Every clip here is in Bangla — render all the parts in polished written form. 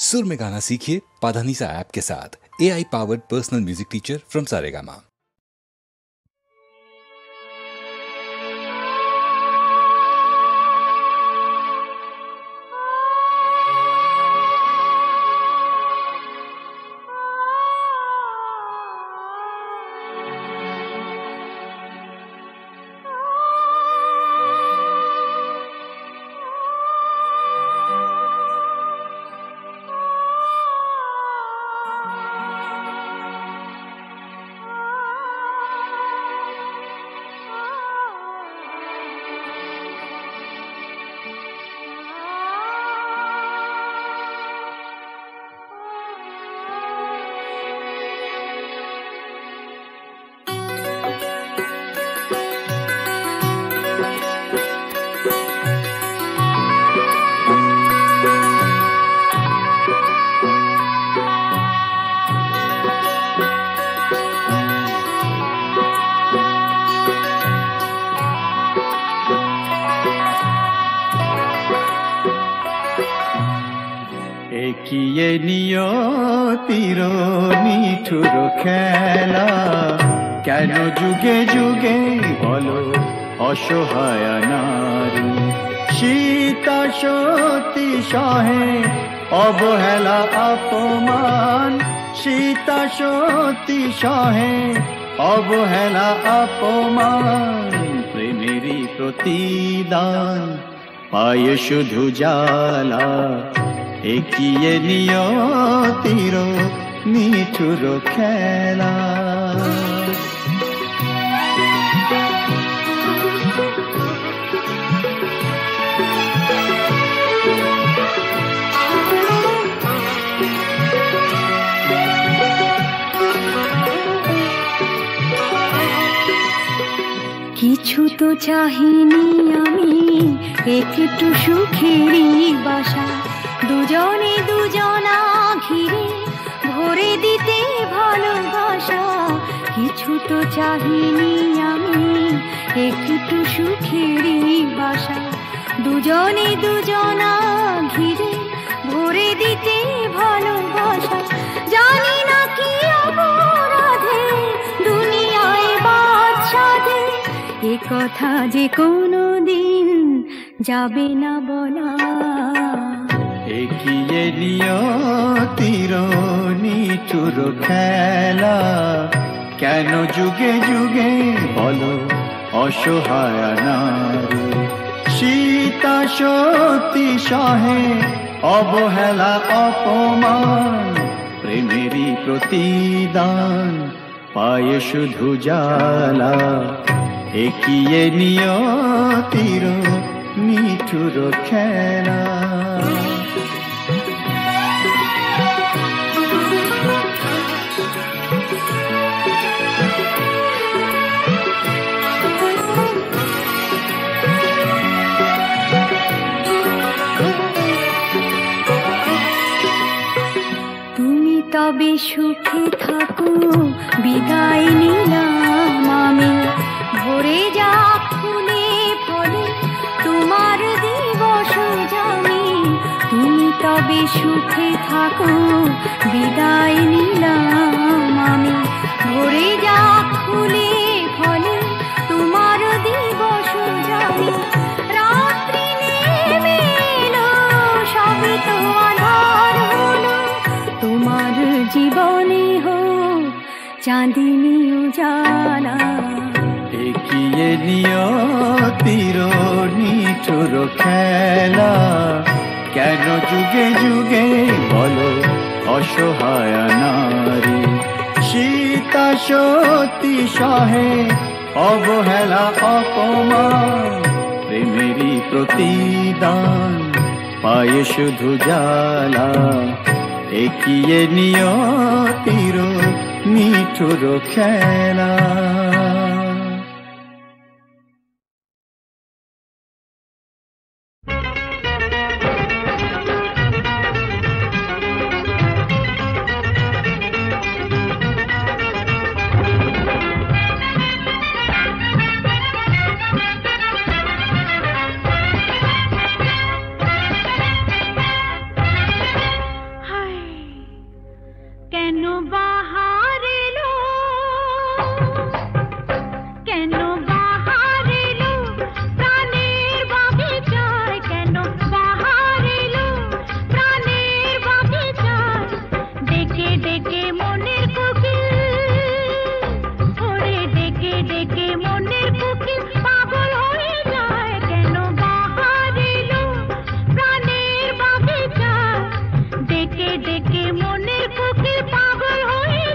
सुर में गाना सीखिए पाधानीसा ऐप के साथ। AI powered personal music teacher from Saregama. একিয়ে নিয়তির নিঠুর খেলা, কেন যুগে যুগে বলো অসহায় নারী। সীতা সতী সহে অবহেলা অপমান, সীতা সতী সহে অবহেলা অপমান। প্রেমেরই প্রতিদান পায় শুধু জ্বালা, একিয়ে নিয়তির নিঠুর খেলা। কিছু তো চাহিনি আমি, একটু সুখেরই বাসা, দুজনে দুজনা ঘিরে ভরে দিতে ভালোবাসা। কিছু তো চাহিনি আমি, একটু সুখেরই বাসা, দুজনে দুজনা ঘিরে ভরে দিতে ভালোবাসা। জানি না কি অপরাধে দুনিয়ায় বাদ সাধে, এ কথা যে কোনো দিন যাবে না বলা। একিয়ে নিয়তির নিঠুর খেলা, কেন যুগে যুগে বলো অসহায় নারী। সীতা সতী সহে অবহেলা অপমান, প্রেমেরই প্রতিদান পায় শুধু জ্বালা। একিয়ে নিয়তির নিঠুর খেলা। তুমি তবে সুখে থাকো, বিদায় নিলাম আমি। ভরে যা ফুলে ফলে তোমার দিবস জানি। তুমি তবে সুখে থাকো, বিদায় নিলাম আমি। ভরে যা ফুলে ফলে তোমার দিবস জানি। রাত্রি নেমে এলো, সবে তো আধার হলো, তোমার জীবনে হোক চাঁদিনী উজালা। একিয়ে নিয়তির নিঠুর খেলা, কেন যুগে যুগে বলো অসহায় নারী। সীতা সতী সহে অবহেলা অপমান, প্রেমেরই প্রতিদান পায় শুধু জ্বালা। একিয়ে নিয়তির নিঠুর খেলা। কেন বাহার এলো, কেন বাহার এলো, প্রাণের বাগিচায় কেন বাহার এলো, প্রাণের বাগিচায় ডেকে ডেকে মনের কোকিল, ওরে ডেকে ডেকে মনের কোকিল পাগল হয়ে যায়। কেন বাহার এলো, প্রাণের বাগিচায় ডেকে ডেকে মনের কোকিল পাগল হয়ে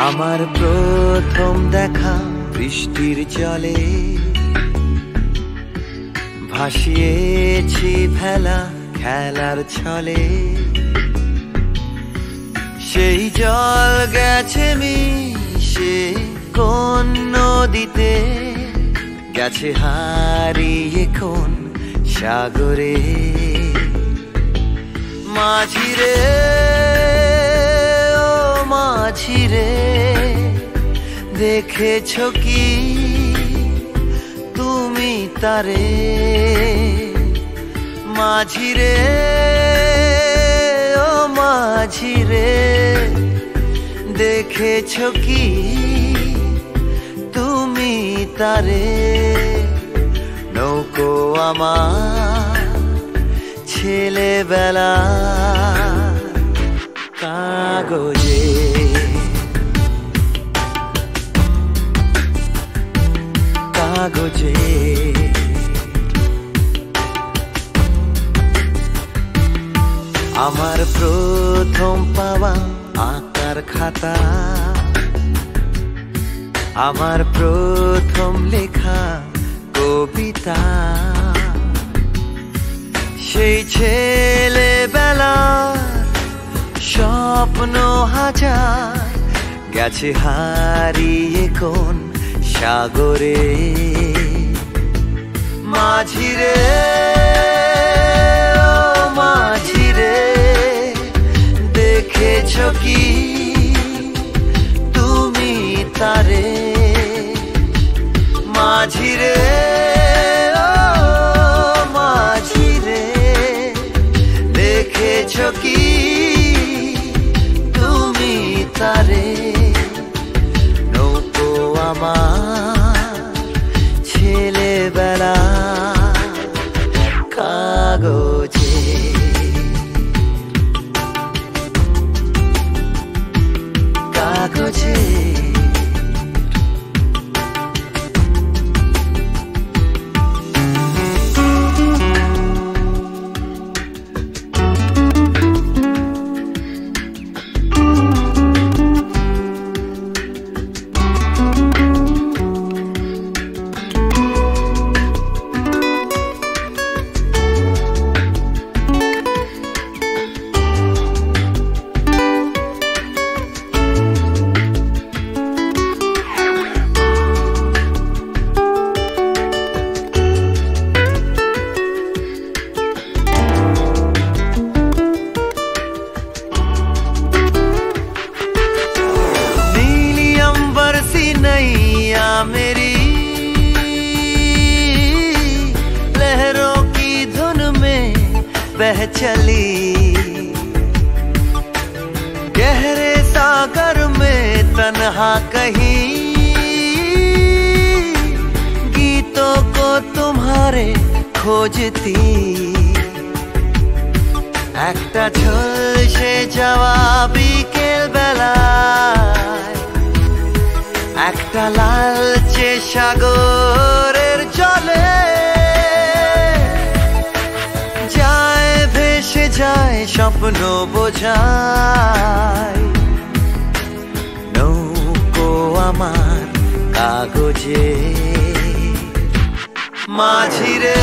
আমার প্রথম দেখা বৃষ্টির জলে ভাসিয়েছি ভেলা খেলার ছলে সেই জল গেছে মিশে কোন নদীতে গেছে হারিয়ে কোন সাগরে মাঝিরে ও মাঝিরে দেখেছো কি তুমি তারে মাঝিরে ও মাঝিরে দেখেছো কি তুমি তারে নৌকো আমার ছেলেবেলা কাগজে কাগজে আমার প্রথম পাওয়া আঁকার খাতা আমার প্রথম লেখা কবিতা সেই ছেলেবেলা স্বপ্ন হাজার গেছে হারিয়ে কোন সাগরে মাঝিরে ও মাঝিরে দেখেছো কি তুমি তারে মাঝিরে ও মাঝিরে দেখেছো কি তুমি তারে নৌকো আমার ছেলেবেলা কাগজে কাগজে मेरी लहरों की धुन में बह चली गहरे सागर में तन्हा कहीं गीतों को तुम्हारे खोजती একটা ঝলসে যাওয়া বিকেল বেলায় একটা লালচে সাগরের জলে যায় ভেসে যায় স্বপ্ন বোঝায় নৌকো আমার কাগজে মাঝিরে